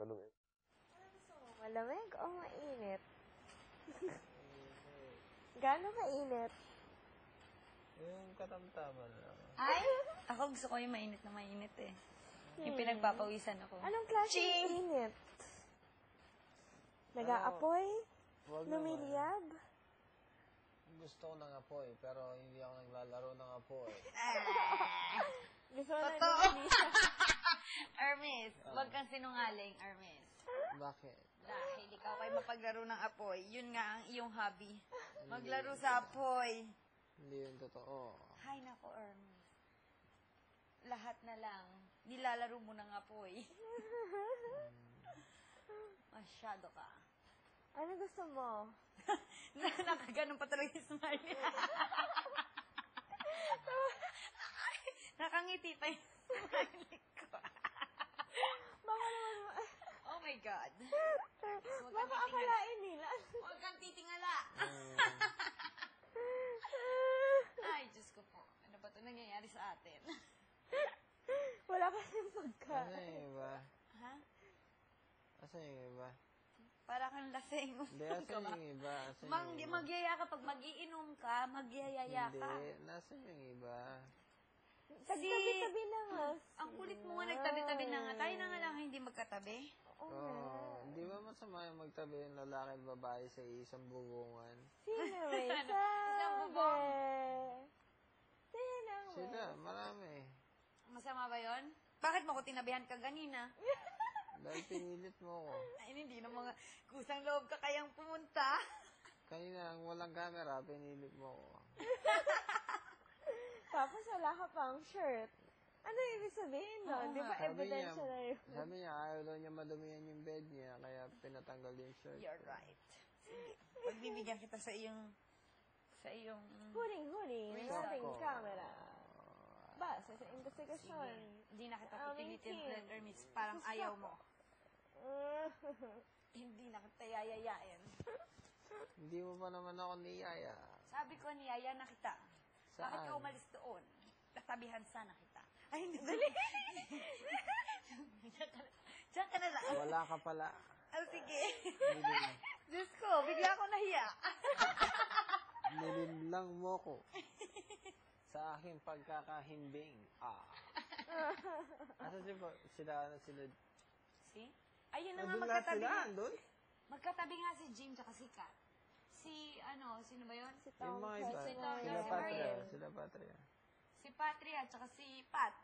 tanungin. Ano gusto mo? Malamig o mainit? Gaano mainit? Yung katamtaman lang. Ay! Ako gusto ko yung mainit na mainit eh. Yung pinagpapawisan ako. Anong klase ng init? Nag-aapoy? Wag Lumiliyab? Gusto ko ng apoy, pero hindi ako naglalaro ng apoy. Gusto mo na Totoo! nililisan? Hermes, wag kang sinungaling, Hermes. Bakit? Dahil ikaw kayo mapaglaro ng apoy, yun nga ang iyong hobby. Maglaro sa apoy. Hindi yun totoo. Hay nako, Hermes. Lahat na lang, nilalaro mo ng apoy. Masyado ka. Ano gusto mo? Nakaganon pa talaga yung smile. Nakangiti pa yung smile ko. Baka naman, Oh my God. baka akalain nila. Huwag kang titingala. Ay, Diyos ko po. Ano ba ito nangyayari sa atin? Wala kasing Asa pagkain. yung iba? Ha? Asa yung iba? Para kang lasing. Hindi, asa yung iba? Asa yung iba? Magyaya ka. Pag mag-iinom ka, magyayaya ka. Hindi, nasa yung iba? Tabi-tabi na nga. Ang kulit mo nga, nagtabi-tabi na nga. Tayo na nga lang hindi magkatabi. Oo. Di ba masama yung magtabi yung lalaki at babae sa isang bubungan? Sino may Isang sabi? bubong. Sino may? Sila, marami. Masama ba yon? Bakit mo ko tinabihan ka ganina? Dahil pinilit mo ko. Ay, hindi na mga kusang loob ka kayang pumunta. Kanina, ang walang camera, pinilit mo ko. Tapos wala ka pang shirt. Ano ibig sabihin nun? Di ba evidensya na yun? Sabi niya, ayaw daw niya madumihan yung bed niya, kaya pinatanggal yung shirt. You're right. Sige. Pagbibigyan kita sa iyong Huling-huli. Research. Nating camera. Base sa investigasyon. Hindi na kita Aming pipilitin, team. letter miss. Parang Gusto ayaw ko. mo. Hindi na kita yayayain. Hindi mo pa naman ako niyaya. Sabi ko, niyaya na kita. Bakit Saan? ka umalis doon? Tatabihan sana kita. Ay, hindi. Dali. Diyan ka na lang. Wala ka pala. Oh, sige. Nilin, Diyos ko, bigla ako nahiya. nilinlang mo ko. Sa aking pagkakahimbing. Asa sila? See? Ayun na nga, Nandun lahat magkatabi sila, nga. andun? Magkatabi nga si Jim tsaka si Kat. Sino ba yun? Si Yung Tom mga iba. kasi Tom, Sila si Patria. Mariel. Sila Patria. Si Patria tsaka si Pat.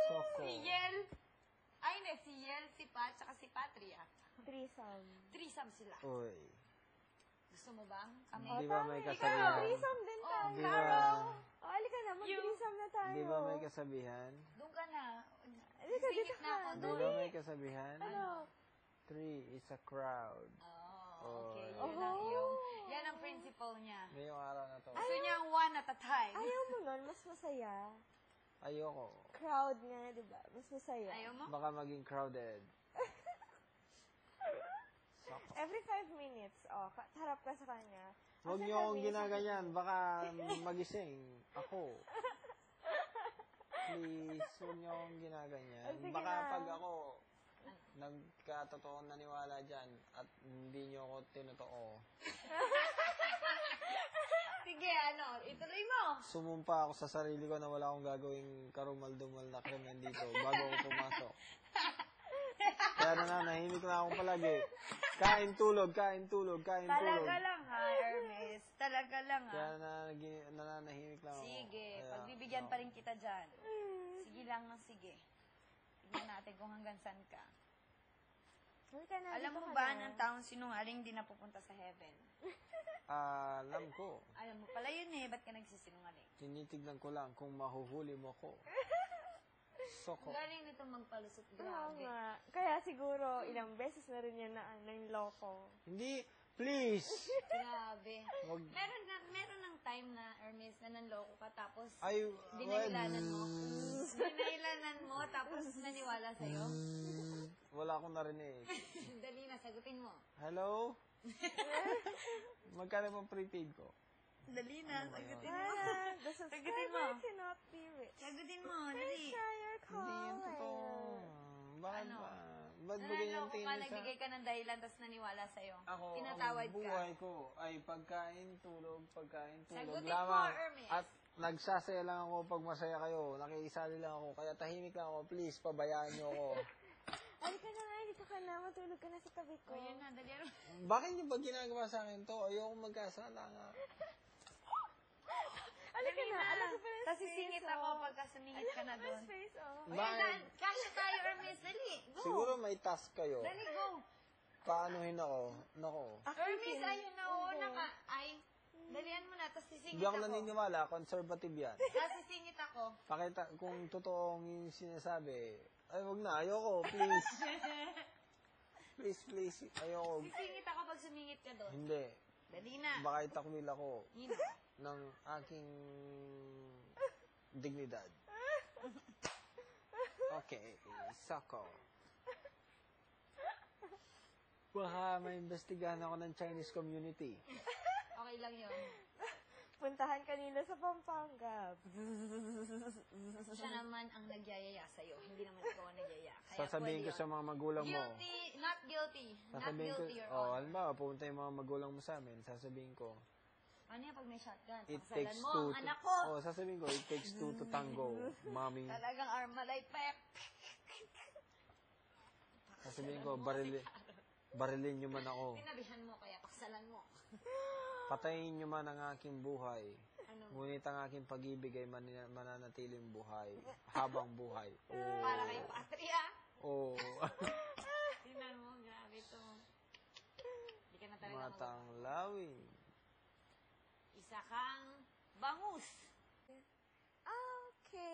Soko. Si Yel. Ay, hindi. Si Yel, si Pat, tsaka si Patria. threesome. Threesome sila. Uy. Gusto mo ba? Kami. Di ba may Ikaw, kasabihan? threesome din tayo. Di ba, Halika na, mag-threesome na tayo. di ba may kasabihan? Doon ka na. Halika, Singit dito na ako ka. Di doon. ba may kasabihan? Ano? 3 is a crowd. Oh, okay. Oh. Yan ang principle niya. Ngayong araw na to. Gusto niya one at a time. Ayaw mo nun, mas masaya. Ayoko. Crowd nga, di ba? Mas masaya. Ayaw mo? Baka maging crowded. Soko. Every 5 minutes, harap ka sa kanya. Huwag niyo akong ginaganyan. Baka magising ako. Please, huwag niyo akong ginaganyan. Ay, sige Baka na. pag ako nagkatotoong naniwala dyan at hindi niyo ako tinotoo, Sige, ituloy mo. sumumpa ako sa sarili ko na wala akong gagawing karumal-dumal na krimen dito bago ako pumasok. Kaya nananahimik na ako palagi. Kain, tulog, kain, tulog, kain, tulog. Talaga lang ha, Hermes. Talaga lang ha. Kaya nananahimik lang ako. Sige, Kaya, pagbibigyan pa rin kita dyan. Sige lang ng sige. Tignan natin kung hanggang saan ka. Halika na, Alam dito mo ka ba, na. ng taong sinungaling di napupunta sa heaven? alam ko. Alam mo pala yun eh, ba't ka nagsisinungaling? Tinitignan ko lang kung mahuhuli mo ko. Soko. Galing nito magpalusot, Oo grabe. nga. Kaya siguro, ilang beses na rin yan na loko. Hindi, please. Grabe. Wag. Meron ng time na, Hermes, na nanloko ka, tapos Ay, dinailanan mo. Dinailanan mo, tapos naniwala sa'yo. Wala akong narinig. Dali na, sagutin mo. Hello? Magkano bang prepaid ko? Dali na, sagutin mo. The Sagutin mo. subscriber cannot be rich. Sagutin mo, dali. kung maintindihan paano nagbigay ka ng dahilan tapos naniwala sa'yo. Ako, Pinatawad ang buhay ko ay pagkain, tulog Sagutin mo, lamang. Hermes. At nagsasaya lang ako pag masaya kayo. Nakikisali lang ako. Kaya tahimik lang ako. Please, pabayaan niyo ako. Halika na nga, dito ka na. Matulog ka na sa tabi ko. O, yun na, dali. Bakit niyo ba ginagawa sa akin to? Ayoko magkasala nga. Halika na. Alam ko pa ng Tapos sisingit ako pagka sumingit ka na doon. space, oh. O, yan, Bakit? kasya tayo, Hermes. Dali, go. Siguro may task kayo. Dali, go. Paanuhin ako. Nako. Hermes, ayun na, oo, dalian mo na, tapos sisingit Hindi ako ako. naniniwala. Conservative yan. Tapos sisingit ako. Pakita, kung totoong yung sinasabi, ay, wag na. Ayoko. Please. Please. Ayoko. Sisingit ako pag sumingit ka doon. Hindi. Dali na. Baka itakwil ako Yun. ng aking dignidad. Okay, sako. Baka may investigahan ako ng Chinese community. Okay lang yun. Puntahan kanila sa Pampanga. Siya naman ang nagyayaya sa'yo. Hindi naman ikaw ang nagyaya. Kaya Sasabihin ko pwede sa yun. mga magulang mo. Guilty, not guilty. Not Sasabihin ko, guilty, Your oh, Honor. halimbawa, pupunta yung mga magulang mo sa amin, sasabihin ko, Ano yan pag may shotgun? it Pakasalan takes mo two ang to, anak ko. oh, sasabihin ko, it takes two to tango, mommy. Talagang Armalite pep. Sasabihin ko, barilin nyo man ako. Tinabihan mo kaya pakasalan mo. Patayin nyo man ang aking buhay. Ano? Ngunit ang aking pag-ibig ay mananatiling buhay. Habang buhay. Oh. Para kay Patria. Oh. Tingnan mo, grabe to. Hindi ka na talaga Matang lawing. Isa kang bangus. Okay.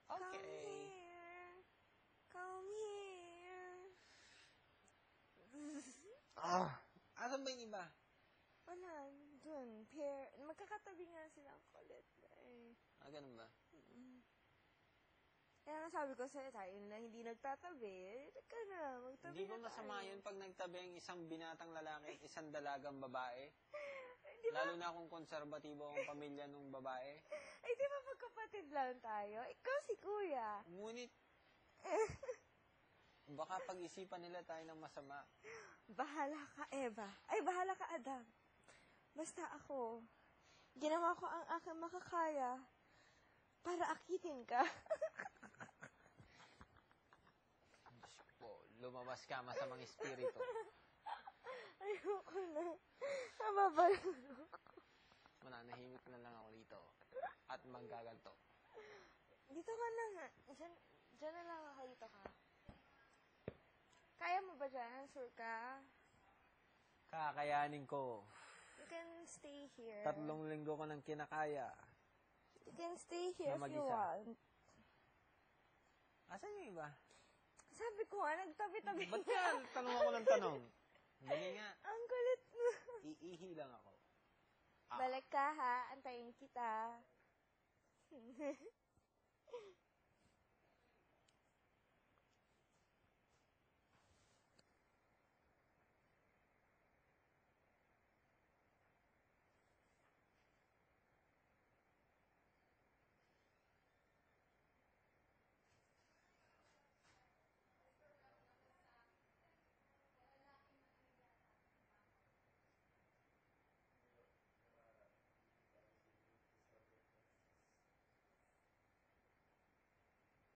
Come Okay. here. Come here. Asan ba yung iba? Wala, dun. Pair. Magkakatabi nga silang kulit. Eh. Ganun ba? Kaya nga sabi ko sa'yo, tayo na hindi nagtatabi. Ka na, magtabi Hindi ba na masama tayo. yun pag nagtabi ang isang binatang lalaki at isang dalagang babae? Lalo na kung konserbatibo ang pamilya ng babae. Ay, di ba magkapatid lang tayo? Ikaw si kuya. Ngunit, baka pag-isipan nila tayo ng masama. Bahala ka, Eva. Ay, bahala ka, Adam. Basta ako, ginawa ko ang aking makakaya para akitin ka. Diyos po, lumabas ka masamang espiritu. Ayoko na. Nababalaro ko. Mananahimik na lang ako dito. At maggaganto. Dito ka na nga. Diyan na lang ako. Dito ka. Kaya mo ba dyan? Sure ka? Kakayanin ko. You can stay here. 3 linggo ko nang kinakaya. You can stay here Na if you mag-isa. want. Asan yung iba? Sabi ko nga, nagtabi-tabi. Ba't ka? Tanong ako ng tanong. Dali nga. Ang kulit mo. Iihi lang ako. Balik ka ha. Antayin kita.